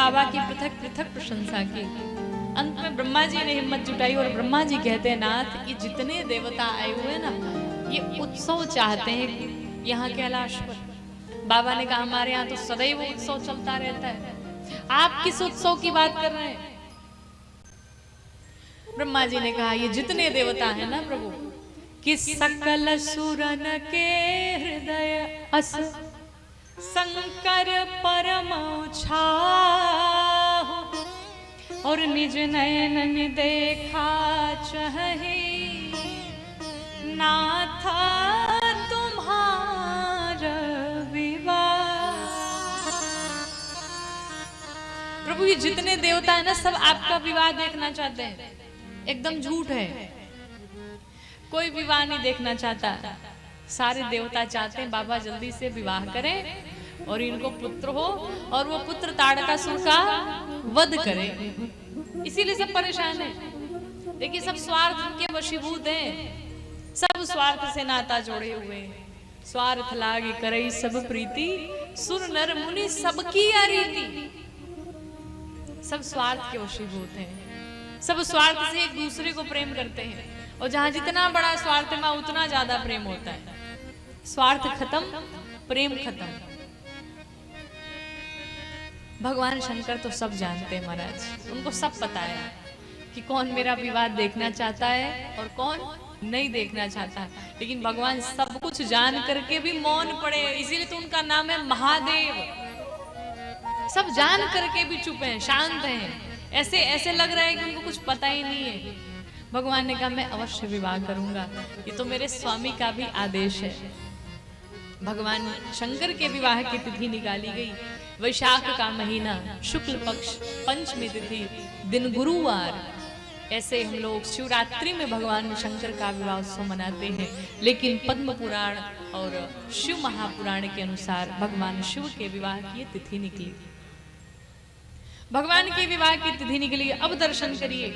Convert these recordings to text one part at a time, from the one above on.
बाबा की पृथक पृथक प्रशंसा की। अंत में ब्रह्मा जी ने हिम्मत जुटाई और ब्रह्मा जी कहते हैं, नाथ, ये जितने देवता आए हुए ना, ये उत्सव चाहते हैं यहाँ कैलाश पर। बाबा ने कहा, हमारे यहाँ तो सदैव उत्सव चलता रहता है, आप किस उत्सव की बात कर रहे हैं? ब्रह्मा जी ने कहा, ये जितने देवता हैं ना प्रभु, कि सकल सुरन के हृदय अस शंकर परम छाहु, और निज नयन देखा चहे नाथ तुम्हारा विवाह। प्रभु, ये जितने देवता है ना, सब आपका विवाह देखना चाहते हैं। एकदम झूठ है, कोई विवाह नहीं देखना चाहता। सारे देवता चाहते हैं बाबा जल्दी से विवाह करें और इनको पुत्र हो, और वो पुत्र ताड़कासुर का वध करे। इसीलिए सब परेशान है। देखिए, सब स्वार्थ के वशीभूत हैं, सब स्वार्थ से नाता जोड़े हुए हैं। स्वार्थ लागे करई सब प्रीति, सुर नर मुनि सबकी अरीति। सब स्वार्थ के वशीभूत हैं, सब स्वार्थ से एक दूसरे को प्रेम करते हैं, और जहां जितना बड़ा स्वार्थ है वहां उतना ज्यादा प्रेम होता है। स्वार्थ खत्म, प्रेम खत्म। भगवान शंकर तो सब जानते हैं महाराज, उनको सब पता है कि कौन मेरा विवाह देखना चाहता है और कौन नहीं देखना चाहता है। लेकिन भगवान सब कुछ जान करके भी मौन पड़े, इसीलिए तो उनका नाम है महादेव। सब जान करके भी चुप हैं, शांत हैं, ऐसे ऐसे लग रहा है कि उनको कुछ पता ही नहीं है। भगवान ने कहा, मैं अवश्य विवाह करूंगा, ये तो मेरे स्वामी का भी आदेश है। भगवान शंकर के विवाह की तिथि निकाली गई। वैशाख का महीना, शुक्ल पक्ष, पंचमी तिथि, दिन गुरुवार। ऐसे हम लोग शिवरात्रि में भगवान शंकर का विवाह उत्सव मनाते हैं। लेकिन पद्म पुराण और शिव महापुराण के अनुसार भगवान शिव के विवाह की तिथि निकली। भगवान के विवाह की तिथि निकली। अब दर्शन करिए,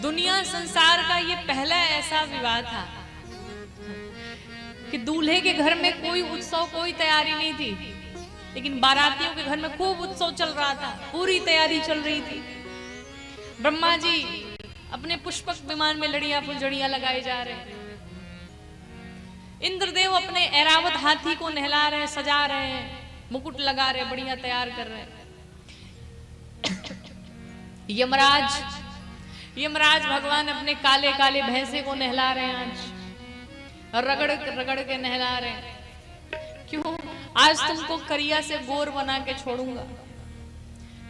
दुनिया संसार का ये पहला ऐसा विवाह था कि दूल्हे के घर में कोई उत्सव, कोई तैयारी नहीं थी, लेकिन बारातियों के घर में खूब उत्सव चल रहा था, पूरी तैयारी चल रही थी। ब्रह्मा जी अपने पुष्पक विमान में लड़ियां फुलझड़ियां लगाए जा रहे हैं। इंद्रदेव अपने ऐरावत हाथी को नहला रहे हैं, सजा रहे हैं, मुकुट लगा रहे, बढ़िया तैयार कर रहे हैं। यमराज भगवान अपने काले काले भैंसे को नहला रहे हैं आज, रगड़ रगड़ के नहला रहे हैं। क्यों? आज तुमको करिया से गोर बना के छोड़ूंगा।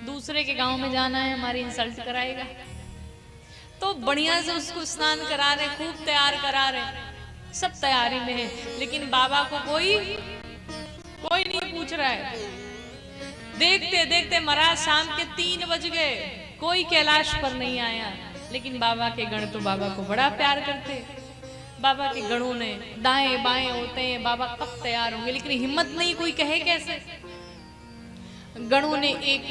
दूसरे के गांव में जाना है, हमारी इंसल्ट कराएगा, तो बढ़िया से उसको स्नान करा रहे, खूब तैयार करा रहे, सब तैयारी में है। लेकिन बाबा को कोई नहीं पूछ रहा है। देखते देखते महाराज शाम के 3 बज गए, कोई कैलाश पर नहीं आया। लेकिन बाबा के गण तो बाबा को बड़ा प्यार करते। बाबा के गणों ने दाएं बाएं होते हैं, बाबा कब तैयार होंगे, लेकिन हिम्मत नहीं, कोई कहे कैसे। गणों ने एक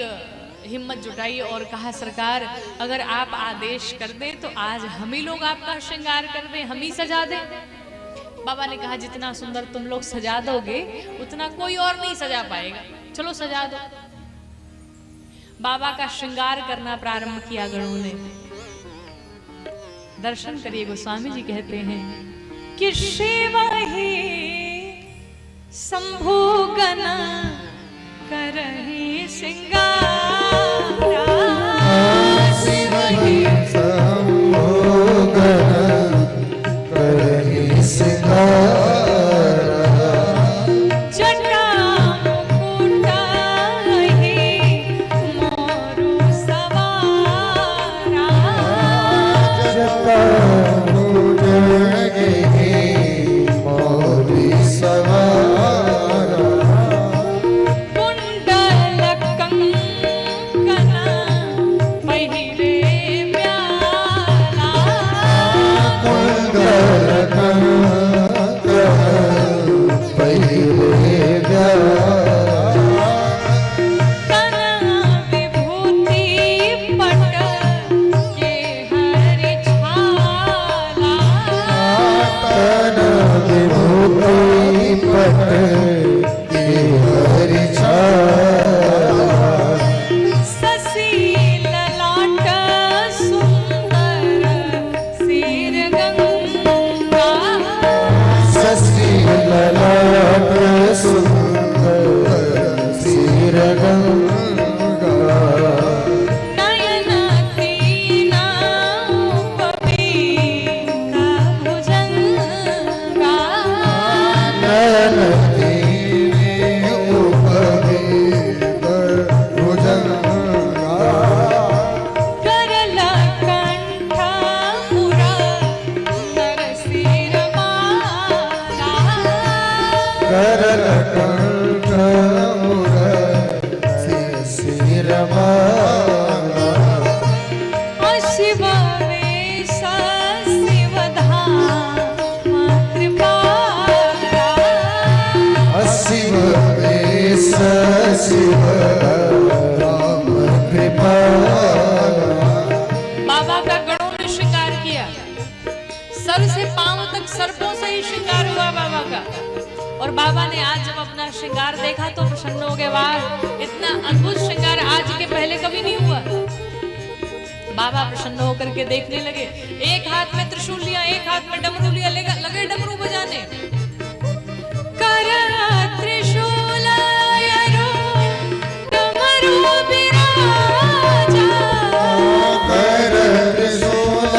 हिम्मत जुटाई और कहा, सरकार अगर आप आदेश कर दें तो आज हम ही लोग आपका श्रृंगार कर दें, हम ही सजा दें। बाबा ने कहा, जितना सुंदर तुम लोग सजा दोगे उतना कोई और नहीं सजा पाएगा, चलो सजा दो। बाबा का श्रृंगार करना प्रारंभ किया गणों ने। दर्शन करिए, गोस्वामी जी कहते हैं कि शिव ही शंभु गण करहि श्रृंगार, शिव ही शंभु गण करहि श्रृंगार। ललाट सुंदर सिर गंगा नयन तीना उपवीका भुजंगा नयन तीने उपवीत भुजंगा करल कंठा मुरा नरसिर माला करल कंठ मुर सिर माला शिव वेश शिव धाम कृपाला शिव वेश शिव राम कृपा बाबा का गणों ने श्रृंगार किया, सर से पांव तक सर्पों से ही श्रृंगार हुआ बाबा का। और बाबा ने आज जब अपना श्रृंगार देखा तो प्रसन्न हो गए, वाह इतना अद्भुत श्रृंगार आज के पहले कभी नहीं हुआ। बाबा प्रसन्न होकर के देखने लगे, एक हाथ में त्रिशूल लिया, एक हाथ में डमरू लिया, लगे डमरू बजाने। कर त्रिशूल यरो डमरू बिराजा कर त्रिशूल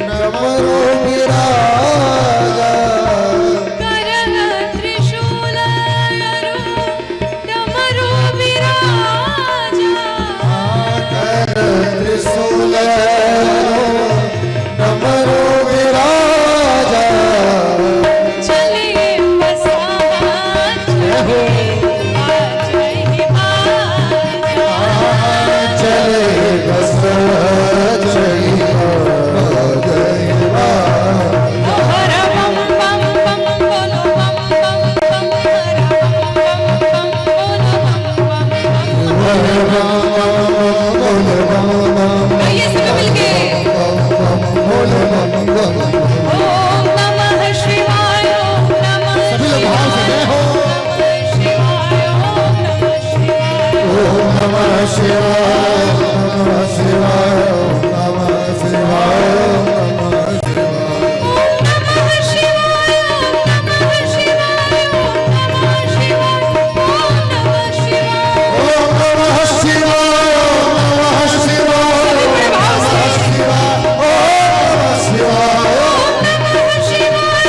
डमरू विराजा कर त्रिशूल यरो डमरू बिराजा कर त्रिशूल डमरू विराजा चलिए बसात चलिए बाजा चले बस चली हर बम बम बम बोलो बम बम बम हर बम बम बोलो बम बम आइए सब मिलके ओम नमः शिवाय ओम नमः सभी लोग भाव से जय हो। शिवाय ओम नमः शिवाय ओम नमः शिवाय ओम नमः शिवाय ओम नमः शिवाय ओम नमः शिवाय ओम नमः शिवाय ओम नमः शिवाय ओम नमः शिवाय ओम नमः शिवाय ओम नमः शिवाय ओम नमः शिवाय बड़े भाव से ओम नमः शिवाय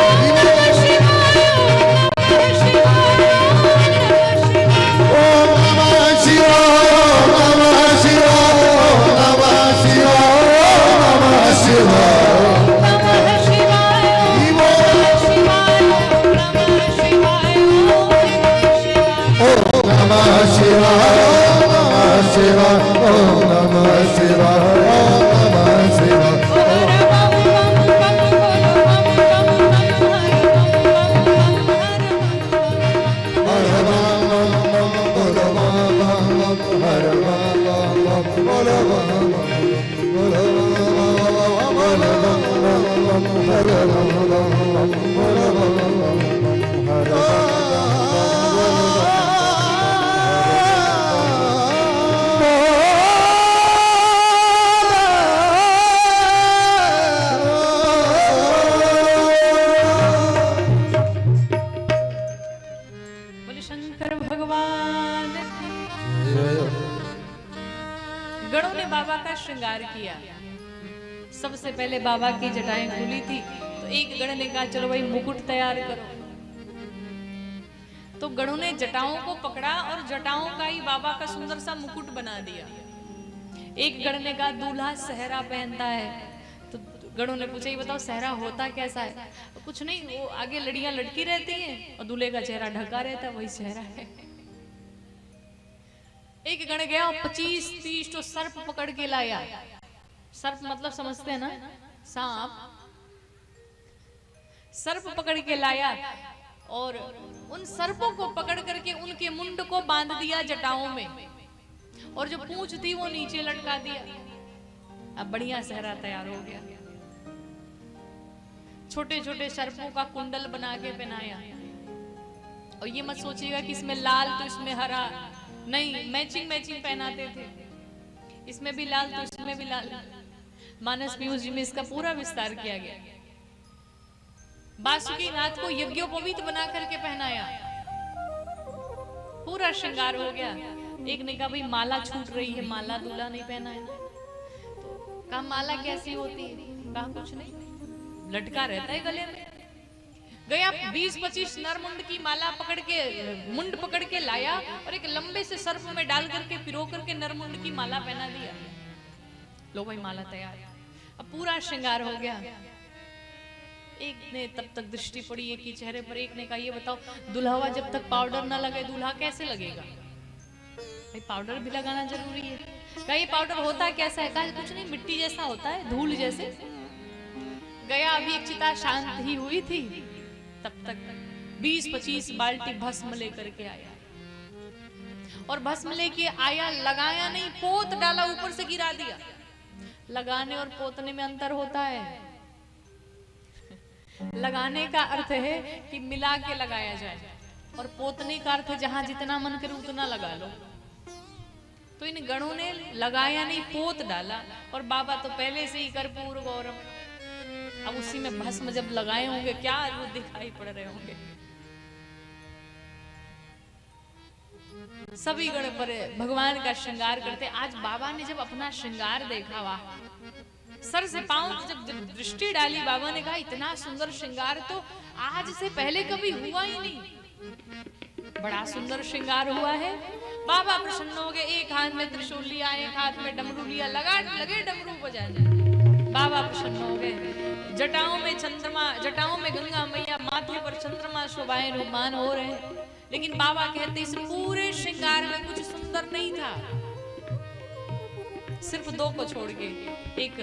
ओम नमः शिवाय ओम नमः शिवाय ओम नमः शिवाय ओम नमः शिवाय ओम नमः शिवाय ओम नमः शिवाय ओम नमः शिवाय ओम नमः शिवाय ओम नमः शिवाय ओम नमः शिवाय ओम नमः शिवाय ओम नमः शिवाय हर बम बम बम बोलो बम बम बम हर बम बम हर बम बम बोलो बम बोलो हर बम बोलो बोले शंकर भगवान की। गणों ने बाबा का श्रृंगार किया। सबसे पहले बाबा की जटाएं खुली थी तो एक गण ने कहा चलो भाई मुकुट तैयार करो। तो गणों ने जटाओं को पकड़ा और जटाओं का ही बाबा का सुंदर सा मुकुट बना दिया। एक गण ने कहा दूल्हा सहरा पहनता है। तो गणों ने पूछा ये बताओ सहरा होता कैसा है? तो कुछ नहीं, वो आगे लड़ियां लटकी रहती हैं और दूल्हे का चेहरा ढका रहता है, वही सहरा है। एक गण गया और 25-30 तो सर्प पकड़ के लाया। सर्प मतलब समझते हैं ना, सांप। सर्प पकड़ के लाया और उन सर्पों को पकड़ करके उनके मुंड को बांध दिया जटाओं में और जो पूंछ थी वो नीचे लटका दिया। अब बढ़िया सहरा तैयार हो गया। छोटे छोटे सर्पों का कुंडल बना के पहनाया। और ये मत सोचिएगा कि इसमें लाल तो इसमें हरा, नहीं, मैचिंग मैचिंग पहनाते थे। इसमें भी लाल तो इसमें भी लाल। मानस म्यूजियम में इसका पूरा विस्तार किया गया। बासुकी नाथ को यज्ञोपवीत बना करके पहनाया, पूरा श्रृंगार हो गया। एक ने कहा भाई माला छूट रही है, माला दूल्हा नहीं पहना है। तो कहा माला कैसी होती है? कहा कुछ नहीं, लटका रहता है गले में। गया 20-25 नरमुंड की माला पकड़ के, मुंड पकड़ के लाया और एक लंबे से सर्प में डाल करके पिरो करके नरमुंड की माला पहना दिया। लो भाई माला तैयार। अब पूरा श्रृंगार हो गया। एक ने तब तक दृष्टि पड़ी एक ही चेहरे पर। एक ने कहा ये बताओ दुल्हवा जब तक पाउडर ना लगे दूल्हा कैसे लगेगा? भाई पाउडर भी लगाना जरूरी है। कहा ये पाउडर होता कैसा है? कहा कुछ नहीं, मिट्टी जैसा होता है, धूल जैसे। गया अभी एक चिता शांत ही हुई थी, तब तक 20-25 बाल्टी भस्म लेकर के आया। और भस्म लेके आया, लगाया नहीं, पोत डाला, ऊपर से गिरा दिया। लगाने और पोतने में अंतर होता है। लगाने का अर्थ है कि मिला के लगाया जाए, और पोतने का अर्थ जहां जितना मन करे उतना लगा लो। तो इन गणों ने लगाया नहीं, पोत डाला। और बाबा तो पहले से ही कर्पूर गौरम, अब उसी में भस्म जब लगाए होंगे क्या अद्भुत दिखाई पड़ रहे होंगे। सभी गण पर भगवान का श्रृंगार करते। आज बाबा ने जब अपना श्रृंगार देखा, वाह, सर से पांव जब दृष्टि डाली, बाबा ने कहा इतना सुंदर श्रृंगार तो आज से पहले कभी हुआ ही नहीं। बड़ा सुंदर श्रृंगार हुआ है। बाबा प्रसन्न हो गए। एक हाथ में त्रिशूल लिया, एक हाथ में डमरू लिया, लगे डमरू बजाने। बाबा प्रसन्न हो गए। जटाओं में चंद्रमा, जटाओं में गंगा मैया, माथे पर चंद्रमा शोभाएं रूपमान हो रहे हैं। लेकिन बाबा कहते इस पूरे श्रृंगार में कुछ सुंदर नहीं था, सिर्फ दो को छोड़ के, एक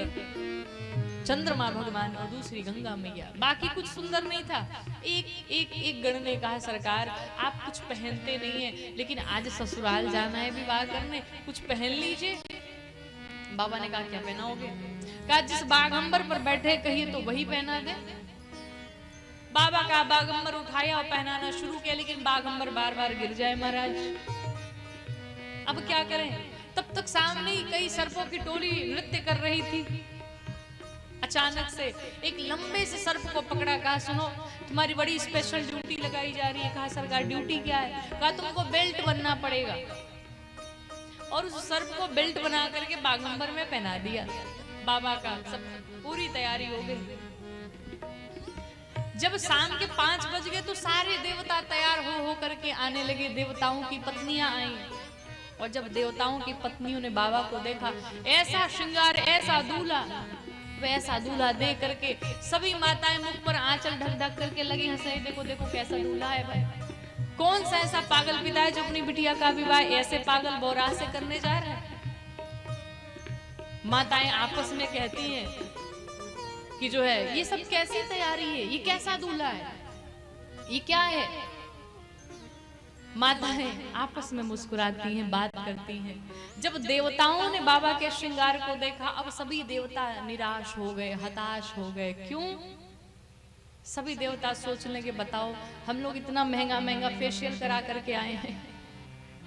चंद्रमा भगवान और दूसरी गंगा मैया, बाकी कुछ सुंदर नहीं था। एक गण ने कहा सरकार आप कुछ पहनते नहीं है, लेकिन आज ससुराल जाना है विवाह करने, कुछ पहन लीजिए। बाबा ने कहा क्या पहनाओगे? कहा जिस बागंबर पर बैठे कहिए तो वही पहना दे। बाबा का बागंबर उठाया और पहनाना शुरू किया, लेकिन बागंबर बार बार गिर जाए महाराज। अब क्या करें? तब तक सामने ही कई सर्पों की टोली नृत्य कर रही थी। अचानक से एक लंबे से सर्प को पकड़ा। कहा सुनो तुम्हारी बड़ी स्पेशल ड्यूटी लगाई जा रही है। कहा सरकार ड्यूटी क्या है? कहा तुमको बेल्ट बनना पड़ेगा। और उस सर्प को बेल्ट बना करके बागंबर में पहना दिया। बाबा का सब पूरी तैयारी हो गई। जब शाम के 5 बज गए तो सारे देवता तैयार हो करके आने लगे। देवताओं की पत्नियां आई, और जब देवताओं की पत्नियों ने बाबा को देखा, ऐसा श्रृंगार, ऐसा दूल्हा, वैसा दूल्हा देख करके सभी माताएं मुख पर आंचल ढक ढक करके लगी हंसने। देखो देखो कैसा दूल्हा है भाई। कौन सा ऐसा पागल पिता है जो अपनी बिटिया का विवाह ऐसे पागल बोरा से करने जा रहा है? माताएं आपस में कहती हैं कि जो है ये सब कैसी तैयारी है, ये कैसा दूल्हा है, ये क्या है? माताएं आपस में मुस्कुराती हैं, बात करती हैं। जब देवताओं ने बाबा के श्रृंगार को देखा, अब सभी देवता निराश हो गए, हताश हो गए। क्यों? सभी देवता सोचने के बताओ हम लोग इतना महंगा महंगा फेशियल करा करके आए हैं,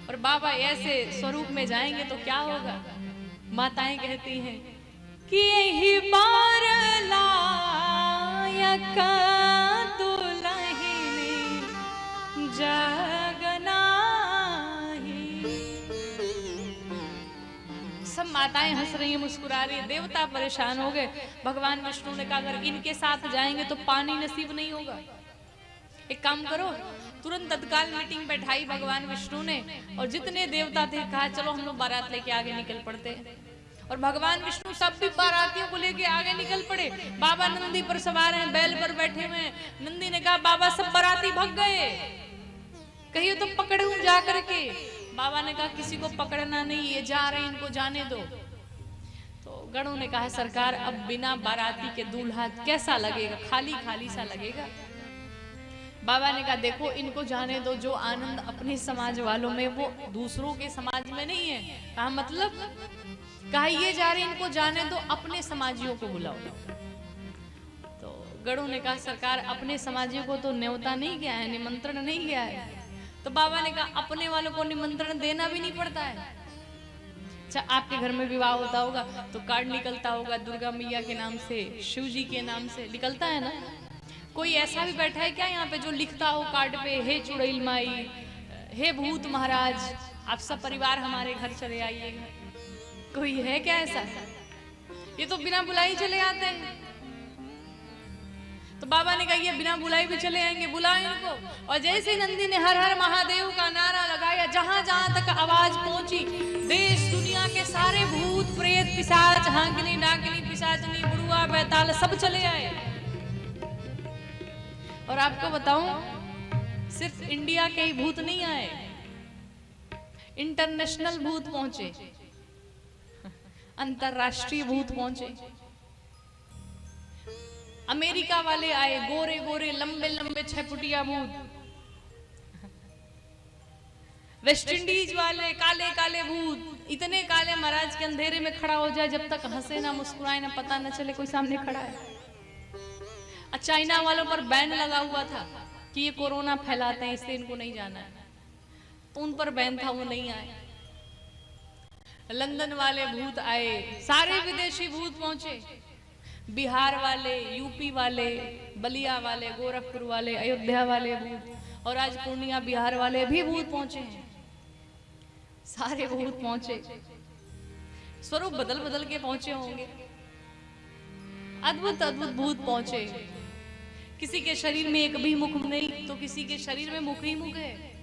और बाबा ऐसे स्वरूप में जाएंगे तो क्या होगा? माताएं कहती हैं कि यही बार लायक दुल्हनी जगना ही। सब माताएं हंस रही हैं, मुस्कुरा रही हैं। देवता परेशान हो गए। भगवान विष्णु ने कहा अगर इनके साथ जाएंगे तो पानी नसीब नहीं होगा। एक काम करो, तुरंत तत्काल मीटिंग बैठाई भगवान विष्णु ने, और जितने देवता थे कहा चलो हम लोग बारात लेके आगे निकल पड़ते हैं। और भगवान विष्णु सब भी बारातियों को लेके आगे निकल पड़े। बाबा नंदी पर सवार हैं, बैल पर बैठे हुए हैं। नंदी ने कहा बाबा सब बाराती भग गए, कहिए तो पकड़ूं जा करके। बाबा ने कहा किसी को पकड़ना नहीं, ये जा रहे इनको जाने दो। तो गणों ने कहा सरकार अब बिना बाराती के दूल्हा कैसा लगेगा, खाली खाली सा लगेगा। बाबा ने कहा देखो इनको जाने दो, जो आनंद अपने समाज वालों में वो दूसरों के समाज में नहीं है। कहा मतलब? कहा ये जा रहे इनको जाने दो, अपने समाजियों को बुलाओ। तो गणों ने कहा सरकार अपने समाजियों को तो न्योता नहीं गया है, निमंत्रण नहीं गया है। तो बाबा ने कहा अपने वालों को निमंत्रण देना भी नहीं पड़ता है। अच्छा आपके घर में विवाह होता होगा तो कार्ड निकलता होगा दुर्गा मैया के नाम से, शिव जी के नाम से निकलता है ना। कोई ऐसा भी बैठा है क्या यहाँ पे जो लिखता हो कार्ड पे, हे चुड़ैल माई, हे भूत महाराज, आप सब परिवार हमारे घर चले आइएगा? कोई है क्या ऐसा? ये तो बिना बुलाई चले आते हैं। तो बाबा ने कहा ये बिना बुलाई भी चले आएंगे, बुलाओ इनको। और जैसे नंदी ने हर हर महादेव का नारा लगाया, जहां जहां तक आवाज पहुंची, देश दुनिया के सारे भूत प्रेत पिशाच, हांगनी डाकनी पिशाचनी बुढ़ुआ बैताल सब चले आए। और आपको बताऊं, सिर्फ इंडिया के ही भूत नहीं आए, इंटरनेशनल भूत पहुंचे, अंतरराष्ट्रीय भूत पहुंचे। अमेरिका वाले आए, गोरे गोरे लंबे लंबे 6 फुटिया भूत। वेस्ट इंडीज वाले काले काले भूत, इतने काले महाराज के अंधेरे में खड़ा हो जाए, जब तक हंसे ना मुस्कुराए ना पता ना चले कोई सामने खड़ा है। चाइना वालों पर बैन लगा हुआ था कि ये कोरोना फैलाते हैं, इसलिए इनको नहीं जाना है, तो उन पर बैन था, वो नहीं आए। लंदन वाले भूत आए, सारे विदेशी भूत पहुंचे, बिहार वाले, यूपी वाले, बलिया वाले, गोरखपुर वाले, अयोध्या वाले भूत, और आज पूर्णिया बिहार वाले भी भूत पहुंचे हैं। सारे भूत पहुंचे, स्वरूप बदल बदल के पहुंचे होंगे। अद्भुत अद्भुत भूत पहुंचे। किसी के शरीर में एक भी मुख नहीं, तो किसी के शरीर में मुख ही मुख है।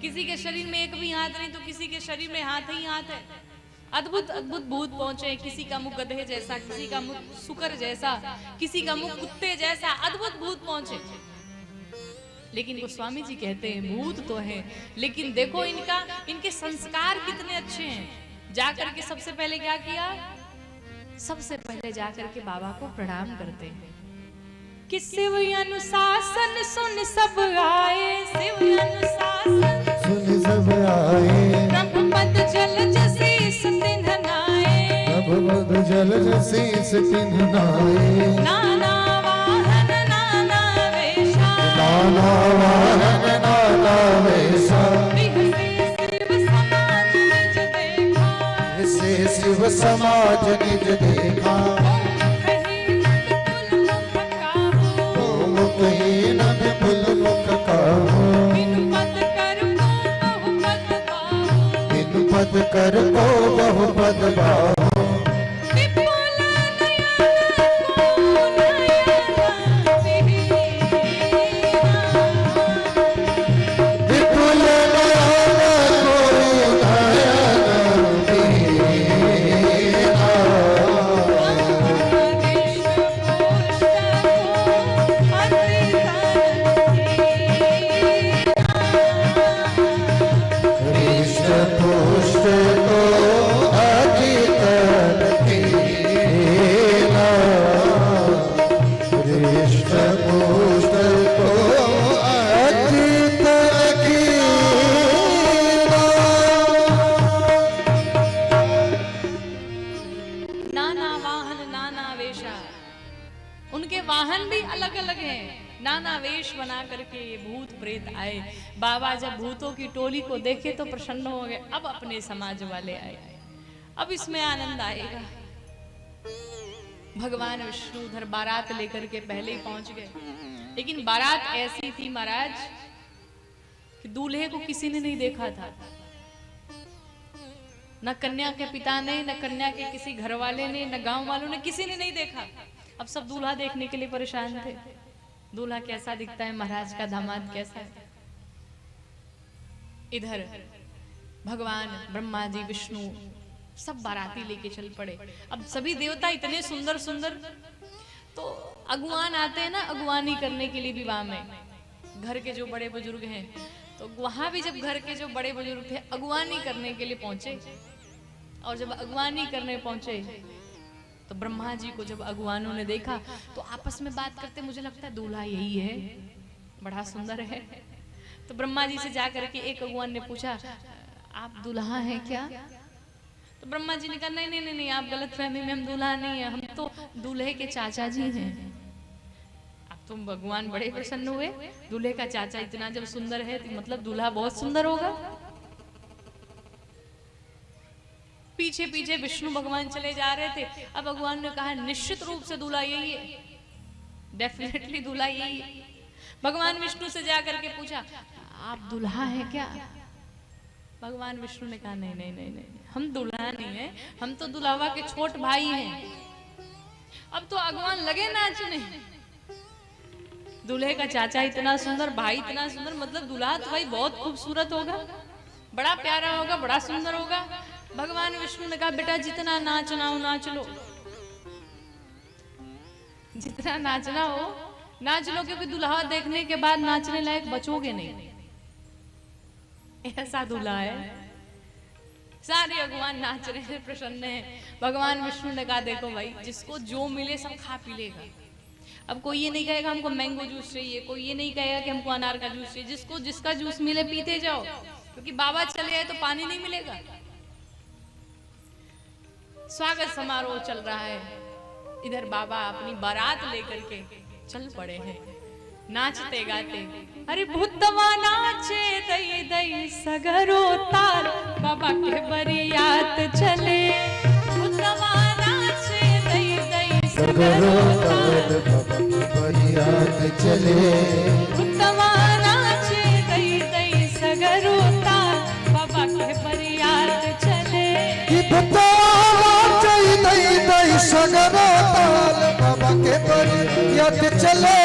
किसी के शरीर में एक भी हाथ नहीं, तो किसी के शरीर में हाथ ही हाथ है। अद्भुत अद्भुत भूत पहुंचे। किसी का मुख गधे जैसा, किसी का मुख सुकर जैसा, किसी का मुख कुत्ते जैसा, अद्भुत भूत पहुंचे। लेकिन गोस्वामी जी कहते हैं भूत तो है, लेकिन देखो इनके संस्कार कितने अच्छे हैं। जाकर के सबसे पहले क्या किया? सबसे पहले जाकर के बाबा को प्रणाम करते हैं कि शिव अनुशासन सुन सब आए, शिव अनुशासन सुन सब आए, ब्रह्मपद जल जसीस तिन्हनाए, प्रभु जल शीस तिन्हनाए, नाना वाहन नाना वेशा, नाना वाहन नाना वेशा, से शिव समाज निज देखा, मुखहीन विपुल मुख काहू, बिनु पद कर को बहुपद बाहु, बाबा जब भूतों की टोली को देखे तो प्रसन्न हो गए। अब अपने समाज वाले आए, अब इसमें आनंद आएगा। भगवान विष्णु उधर बारात लेकर के पहले ही पहुंच गए, लेकिन बारात ऐसी थी महाराज कि दूल्हे को किसी ने नहीं देखा था, न कन्या के पिता ने, न कन्या के किसी घर वाले ने, न गांव वालों ने, किसी ने नहीं देखा। अब सब दूल्हा देखने के लिए परेशान थे, दूल्हा कैसा दिखता है, महाराज का दामाद कैसा है। इधर भगवान ब्रह्मा जी, विष्णु सब बाराती लेके चल पड़े। अब सभी देवता इतने सुंदर सुंदर, तो अगुवान आते हैं ना अगुवानी करने के लिए विवाह में, घर के जो बड़े बुजुर्ग हैं, तो वहां भी जब घर के जो बड़े बुजुर्ग थे अगुवानी करने के लिए पहुंचे, और जब अगुवानी करने पहुंचे तो ब्रह्मा जी को जब अगुवानों ने देखा तो आपस में बात करते, मुझे लगता है दूल्हा यही है, बड़ा सुंदर है। तो ब्रह्मा जी से जाकर के एक अगुवान ने पूछा, आप दूल्हा हैं क्या? तो ब्रह्मा जी ने कहा नहीं नहीं नहीं, आप गलत फहमी में, हम दूल्हा नहीं है, हम तो दूल्हे के चाचा जी हैं। अब तुम भगवान बड़े प्रसन्न हुए, दूल्हे का चाचा इतना जब सुंदर है तो मतलब दूल्हा बहुत सुंदर होगा। पीछे पीछे विष्णु भगवान चले जा रहे थे। अब भगवान ने कहा निश्चित रूप से दूल्हा यही है। डेफिनेटली दूल्हा यही है। भगवान विष्णु से जाकर के पूछा, आप दूल्हा है क्या? भगवान विष्णु ने कहा, नहीं नहीं नहीं नहीं, हम दूल्हा नहीं है, हम तो दुल्हवा के छोट भाई हैं। अब तो भगवान लगे नाचने। दूल्हे का चाचा इतना सुंदर, भाई इतना सुंदर, मतलब दूल्हा तो भाई बहुत खूबसूरत होगा, बड़ा प्यारा होगा, बड़ा सुंदर होगा। भगवान विष्णु ने कहा, बेटा जितना नाचना हो नाच लो, जितना नाचना हो नाच लो, क्योंकि दुल्हा देखने के बाद नाचने लायक बचोगे नहीं। ऐसा दूल्हा है। सारे भगवान नाच रहे हैं, प्रसन्न है। भगवान विष्णु ने कहा, देखो भाई, जिसको जो मिले सब खा पी लेगा। अब कोई ये नहीं कहेगा हमको मैंगो जूस चाहिए, कोई ये नहीं कहेगा कि हमको अनार का जूस चाहिए। जिसको जिसका जूस मिले पीते जाओ, क्योंकि बाबा चले आए तो पानी नहीं मिलेगा। स्वागत समारोह चल रहा है, इधर बाबा अपनी बारात लेकर के चल पड़े हैं, नाचते गाते। अरे भूतवा नाचे दई दई सगरो ताल, बाबा के बरियात चले। भूतवा नाचे दई दई सगरो ताल, बाबा के बरियात चले। भूतवा नाचे दई दई सगरो ताल, बाबा के बरियात चले। सगरो ताल, बाबा के बरियात चले।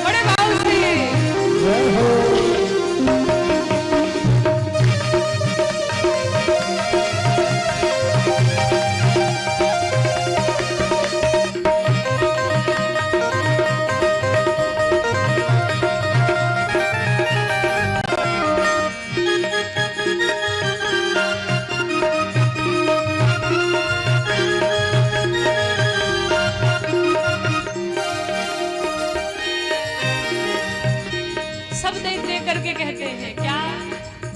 बड़े भाव से करके कहते हैं क्या,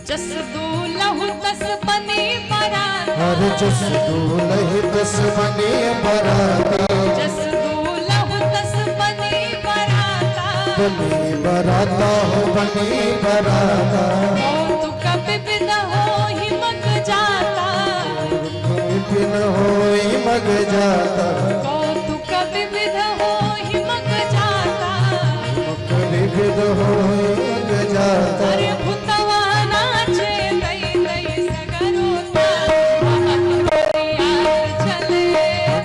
जस दूल्हु तस बनी बारात। अरे जस दूल्हे तस बनी बारात, जस दूल्हु तस बनी बारात। बनी बारात हो बनी बारात। कौतुक विविध होहि मग जाता, विपिन होई मग जाता। कौतुक विविध होहि मग जाता, विविध होई मग जाता। अरे भूतवा नाचे दई दई सगरो ताल, बाबा के बरियात चले।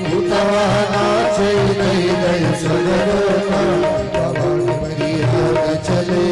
भूतवा नाचे दई दई सगरो ताल, बाबा के बरियात चले।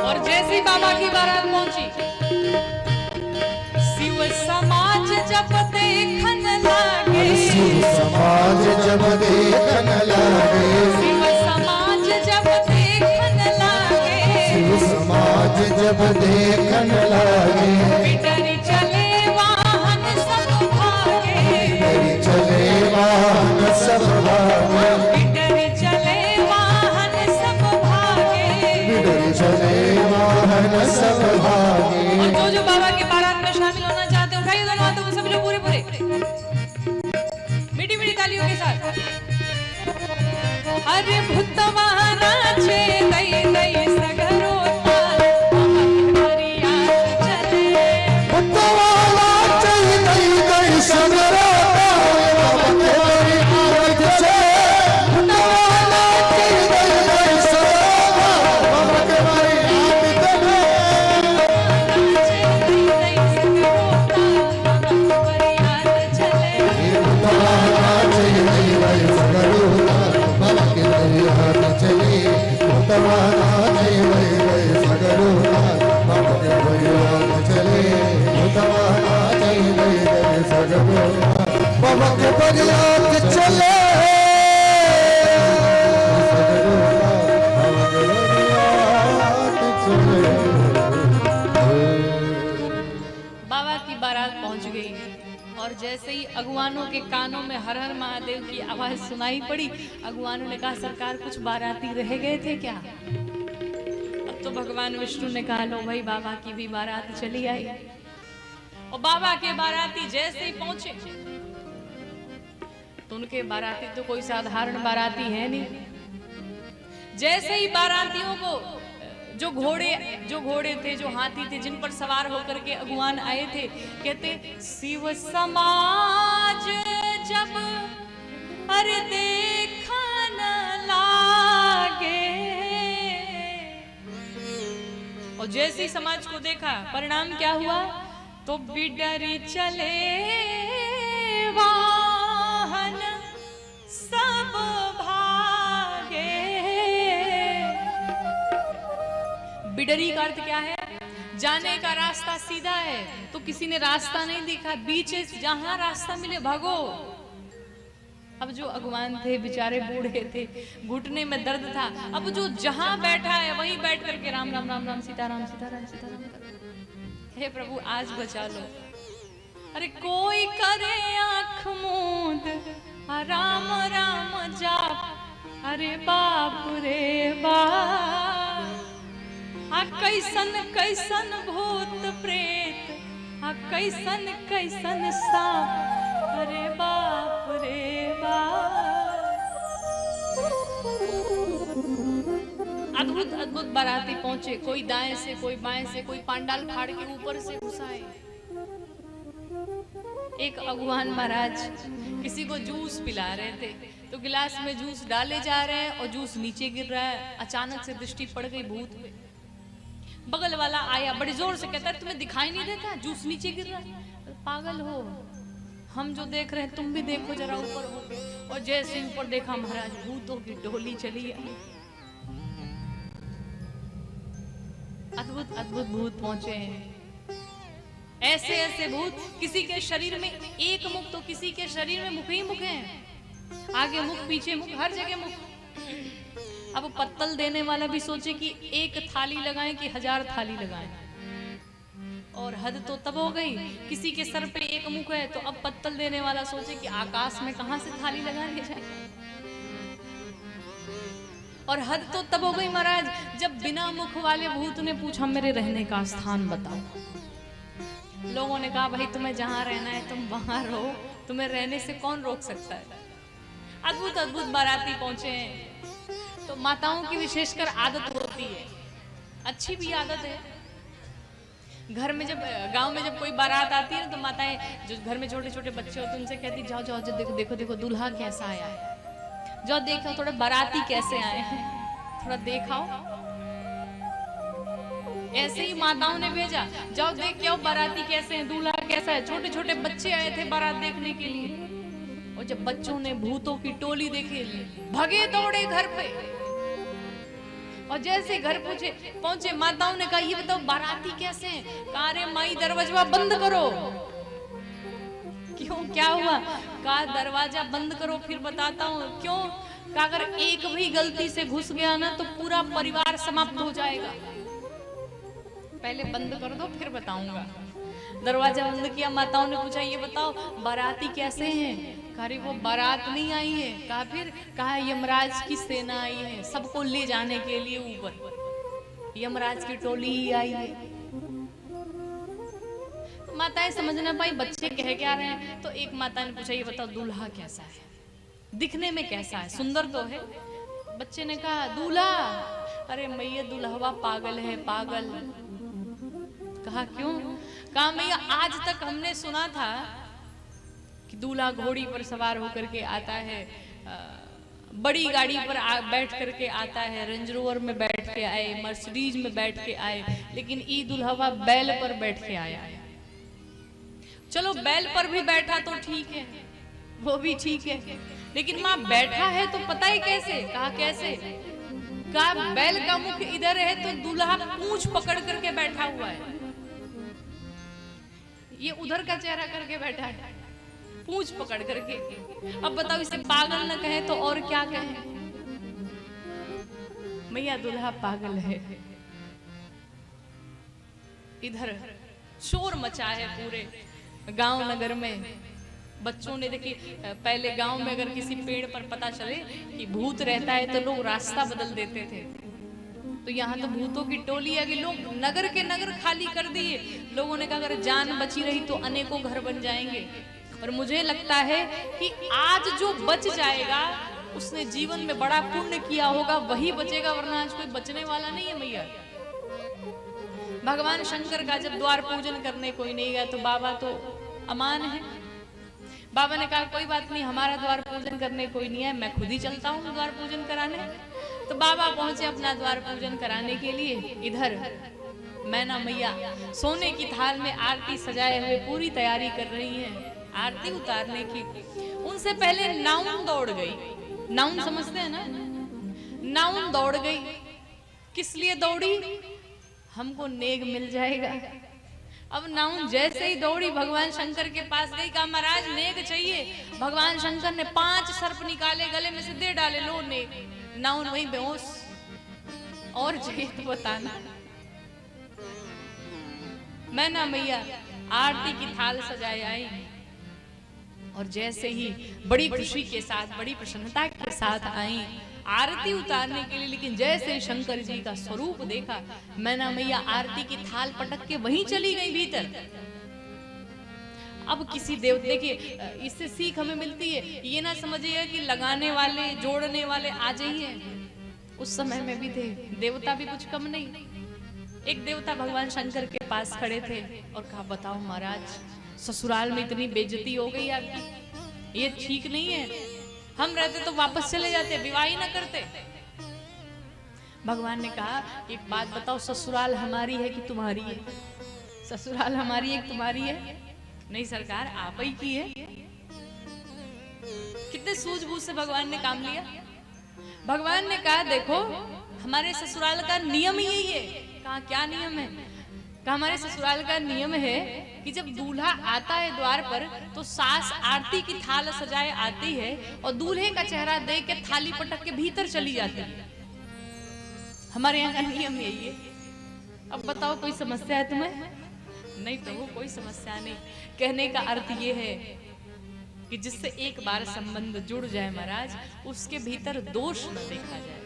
और जैसी बाबा की बारात पहुंची, शिव समाज जब देखन लागे। शिव समाज जब देखन लागे। शिव समाज जब देखन लागे। शिव समाज जब देखन लागे। बिडरी चले वाहन सब भागे। बिडरी चले वाहन सब भागे। बिडरी चले वाहन सब भागे। बिडरी चले वाहन सब भागे। और जो बाबा के बारात में शामिल होना चाहते हैं, उठाइए दोनों हाथों को सभी लोग पूरे पूरे मीठी मीठी तालियों के साथ। अरे भूतवा नाचे दई दई सगरो ताल, बाबा के बरियात चले। भूतवा नाचे दई दई सगरो ताल, बाबा के बरियात चले। भूतवा नाचे दई दई सगरो ताल, बाबा के बरियात चले। नाचे दई दई सगरो ताल, बाबा के बरियात चले। भूतवा नाचे दई दई सगरो ताल, बाबा के बरियात चले। भूतवा नाचे दई दई सगरो ताल, बाबा के बरियात चले। भूतवा नाचे दई दई सगरो ताल, बाबा के बरियात चले। बाबा गई और जैसे ही अगुवानों के कानों में हर हर महादेव की आवाज सुनाई पड़ी, अगुवानों ने कहा सरकार कुछ बाराती रह गए थे क्या? अब तो भगवान विष्णु ने कहा लो भाई बाबा की भी बारात चली आई। और बाबा के बाराती जैसे ही पहुंचे तो उनके बाराती तो कोई साधारण बाराती है नहीं। जैसे ही बारातियों को जो घोड़े थे, जो हाथी थे, जिन पर सवार होकर के अगुवान आए थे, कहते शिव समाज जब अरे देखा न लागे। और जैसे ही समाज को देखा, परिणाम क्या हुआ? तो बिडरी चले वाहन सब भागे। बिडरी का अर्थ क्या है? जाने का रास्ता सीधा है तो किसी ने रास्ता नहीं देखा, बीच जहां रास्ता मिले भागो। अब जो अगुवान थे बेचारे बूढ़े थे, घुटने में दर्द था, अब जो जहां बैठा है वहीं बैठ करके राम राम राम राम सीताराम सीताराम सीताराम कर। हे प्रभु आज बचा लो। अरे कोई करे आंख मूंद राम राम जाप, अरे बाप रे बाप। कैसन कैसन भूत प्रेत, कैसन कैसन सांप, अरे बाप रे बाप। अद्भुत अद्भुत बाराती पहुंचे, कोई दाएं से, कोई बाएं से, कोई पांडाल फाड़ के ऊपर से घुसाए। एक अगुवान महाराज किसी को जूस पिला रहे थे, तो गिलास में जूस डाले जा रहे हैं और जूस नीचे गिर रहा है। अचानक से दृष्टि पड़ गई भूत पे। बगल वाला आया, बड़े जोर से कहता है तुम्हें दिखाई नहीं देता जूस नीचे गिर रहा है? पागल हो, हम जो देख रहे हैं तुम भी देखो जरा ऊपर हो। और जैसे ऊपर देखा महाराज, भूतों की टोली चली आई। अद्भुत अद्भुत भूत पहुंचे हैं। ऐसे ऐसे भूत, किसी के शरीर में एक मुख तो किसी के शरीर में मुख ही मुख है, आगे मुख पीछे मुख, हर जगह मुख। अब पत्तल देने वाला भी सोचे कि एक थाली लगाएं कि 1000 थाली लगाएं। और हद तो तब हो गई, किसी के सर पे एक मुख है तो अब पत्तल देने वाला सोचे कि आकाश में कहां से थाली लगाने जाए। और हद तो तब हो गई महाराज, जब बिना मुख वाले भूत ने पूछा मेरे रहने का स्थान बताओ। लोगों ने कहा भाई तुम्हें जहां रहना है तुम वहां रहो, तुम्हें रहने से कौन रोक सकता है। अद्भुत अद्भुत बाराती पहुंचे हैं। तो माताओं की विशेषकर आदत होती है, अच्छी भी आदत है। घर में जब, गांव में जब कोई बारात आती है ना, तो माताएं जो घर में छोटे छोटे बच्चे होते हैं उनसे कहती जाओ जाओ जो देखो देखो देखो दूल्हा कैसा आया है, जाओ देखो थोड़ा बाराती कैसे आए हैं, थोड़ा देखाओ। ऐसे ही माताओं ने भेजा, जाओ देख के आओ बाराती कैसे हैं, दूल्हा कैसा है। छोटे छोटे बच्चे आए थे बारात देखने के लिए, और जब बच्चों ने भूतों की टोली देखी, भागे दौड़े घर पे। और जैसे घर पहुंचे माताओं ने कहा ये बताओ बाराती कैसे हैं? कहा रे माई दरवाजा बंद करो। क्यों, क्या हुआ? कहा दरवाजा बंद करो फिर बताता हूँ। क्यों? कहा अगर एक भी गलती से घुस गया ना तो पूरा परिवार समाप्त हो जाएगा, पहले बंद कर दो फिर बताऊंगा। दरवाजा बंद किया, माताओं ने पूछा ये बताओ बाराती कैसे हैं? कहा वो बारात नहीं आई है। कहा फिर? कहा यमराज की सेना आई है, सबको ले जाने के लिए ऊपर यमराज की टोली ही आई है। माताएं समझ ना पाई बच्चे कह क्या रहे हैं, तो एक माता ने पूछा ये बताओ दूल्हा कैसा है, दिखने में कैसा है, सुंदर तो है? बच्चे ने कहा दूल्हा, अरे मैया दुल्हवा पागल है पागल। कहा क्यों? कहा मैया आज तक हमने सुना था कि दूल्हा घोड़ी पर सवार होकर के आता है, बड़ी गाड़ी पर बैठ करके आता है, रेंज रोवर में बैठ के आए, मर्सिडीज में बैठ के आए, लेकिन ई दुल्हवा बैल पर बैठ के आया है। चलो बैल पर भी बैठा तो ठीक है, वो भी ठीक है, लेकिन माँ बैठा है तो पता ही कैसे? कहा कैसे? कहा बैल का मुख इधर है तो दूल्हा पूंछ पकड़ करके बैठा हुआ है, ये उधर का चेहरा करके बैठा है पूंछ पकड़ करके। अब बताओ इसे पागल न कहे तो और क्या कहे? मैया दूल्हा पागल है। इधर शोर मचा है पूरे, गांव नगर में बच्चों ने देखी, पहले गांव में अगर किसी पेड़ पर पता चले कि भूत रहता है तो लोग रास्ता बदल देते थे। तो यहाँ तो भूतों की टोली है कि लोग नगर के नगर खाली कर दिए। लोगों ने कहा अगर जान बची रही तो अनेकों घर बन जाएंगे। और मुझे लगता है कि आज जो बच जाएगा उसने जीवन में बड़ा पुण्य किया होगा, वही बचेगा, वरना आज कोई बचने वाला नहीं है मैया। भगवान शंकर का जब द्वार पूजन करने कोई नहीं गया तो बाबा तो अमान है। बाबा ने कहा कोई बात नहीं, हमारा द्वार पूजन करने कोई नहीं है, मैं खुद ही चलता हूँ द्वार पूजन कराने। तो बाबा पहुंचे अपना द्वार पूजन कराने के लिए। इधर मैना मैया सोने की थाल में आरती सजाए हुए पूरी तैयारी कर रही हैं आरती उतारने की। उनसे पहले नाउन दौड़ गई। नाउन समझते हैं ना? नाउन दौड़ गई। किस लिए दौड़ी? हमको नेग मिल जाएगा। अब नाउन जैसे ही दौड़ी भगवान शंकर के पास गई, कहा महाराज नेग चाहिए। भगवान शंकर ने 5 सर्प निकाले, गले में से दे डाले, लो नेग। नाउन वहीं बेहोश। और चाहिए तो बताना। मैना मैया आरती की थाल सजाए आई और जैसे ही बड़ी खुशी के साथ, बड़ी प्रसन्नता के साथ आई आरती उतारने के लिए, लेकिन जैसे ही शंकर जी का स्वरूप देखा, मैना मैया आरती की थाल पटक के वहीं चली गई भीतर। अब किसी देवते के इससे सीख हमें मिलती है, ये ना समझिएगा कि लगाने वाले जोड़ने वाले आ जाइए। उस समय में भी थे देवता भी कुछ कम नहीं। एक देवता भगवान शंकर के पास खड़े थे और कहा बताओ महाराज, ससुराल में इतनी बेइज्जती हो गई आपकी, ये ठीक नहीं है। हम रहते तो वापस चले जाते, विवाह ही ना करते। भगवान ने कहा एक बात बताओ, ससुराल हमारी है कि तुम्हारी है? ससुराल हमारी है कि तुम्हारी है? नहीं सरकार, आप ही की है। कितने सूझबूझ से भगवान ने काम लिया। भगवान ने कहा देखो हमारे ससुराल का नियम यही है। कहा क्या नियम है? कहा हमारे ससुराल का नियम है कि जब दूल्हा आता है द्वार पर तो सास आरती की थाल सजाए आती है और दूल्हे का चेहरा देख के थाली पटक के भीतर चली जाती है। हमारे यहाँ का नियम यही है। अब बताओ कोई समस्या है तुम्हें? नहीं प्रभु कोई समस्या नहीं। कहने का अर्थ ये है कि जिससे एक बार संबंध जुड़ जाए महाराज, उसके भीतर दोष न देखा जाए।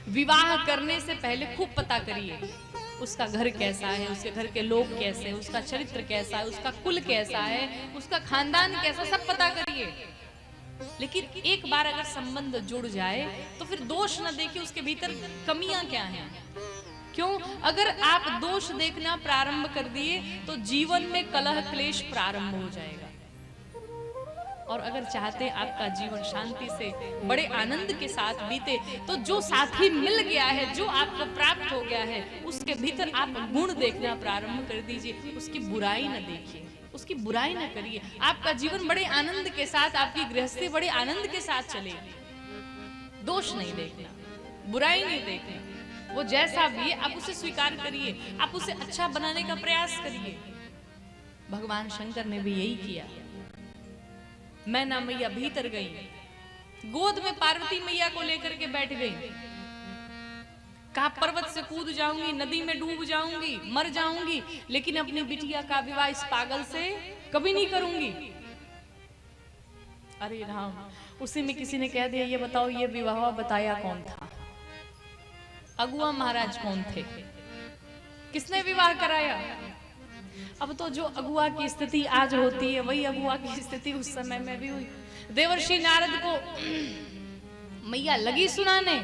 विवाह करने से पहले खूब पता करिए उसका घर कैसा है, उसके घर के लोग कैसे हैं, उसका चरित्र कैसा है, उसका कुल कैसा है, उसका खानदान कैसा, सब पता करिए। लेकिन एक बार अगर संबंध जुड़ जाए तो फिर दोष न देखिए उसके भीतर कमियां क्या हैं। क्यों? अगर आप दोष देखना प्रारंभ कर दिए तो जीवन में कलह क्लेश प्रारंभ हो जाएगा। और अगर चाहते हैं आपका जीवन शांति से बड़े आनंद के साथ बीते, तो जो साथी मिल गया है, जो आपको प्राप्त हो गया है, उसके भीतर आप गुण देखना प्रारंभ कर दीजिए। उसकी बुराई न देखिए, उसकी बुराई न करिए। आपका जीवन बड़े आनंद के साथ, आपकी गृहस्थी बड़े आनंद के साथ चलेगी। दोष नहीं देखना, बुराई नहीं देखना। वो जैसा भी है आप उसे स्वीकार करिए, आप उसे अच्छा बनाने का प्रयास करिए। भगवान शंकर ने भी यही किया। मैना मैया भीतर गई, गोद में पार्वती मैया को लेकर के बैठ गई। कहा पर्वत से कूद जाऊंगी, नदी में डूब जाऊंगी, मर जाऊंगी, लेकिन अपनी बिटिया का विवाह इस पागल से कभी नहीं करूंगी। अरे राम, उसी में किसी ने कह दिया ये बताओ ये विवाह बताया कौन था? अगुआ महाराज कौन थे? किसने विवाह कराया? अब तो जो अगुआ की स्थिति आज होती है वही अगुआ की स्थिति उस समय में भी हुई। देवर्षि नारद को मैया लगी सुनाने,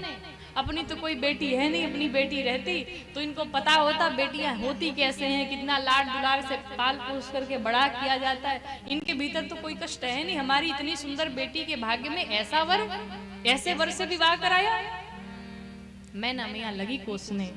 अपनी तो कोई बेटी है नहीं, अपनी बेटी रहती तो इनको पता होता बेटियां होती कैसे हैं, कितना लाड दुलार से पाल पोस करके बड़ा किया जाता है। इनके भीतर तो कोई कष्ट है नहीं, हमारी इतनी सुंदर बेटी के भाग्य में ऐसा वर, ऐसे वर से विवाह कराया। मैना मैया लगी कोसने।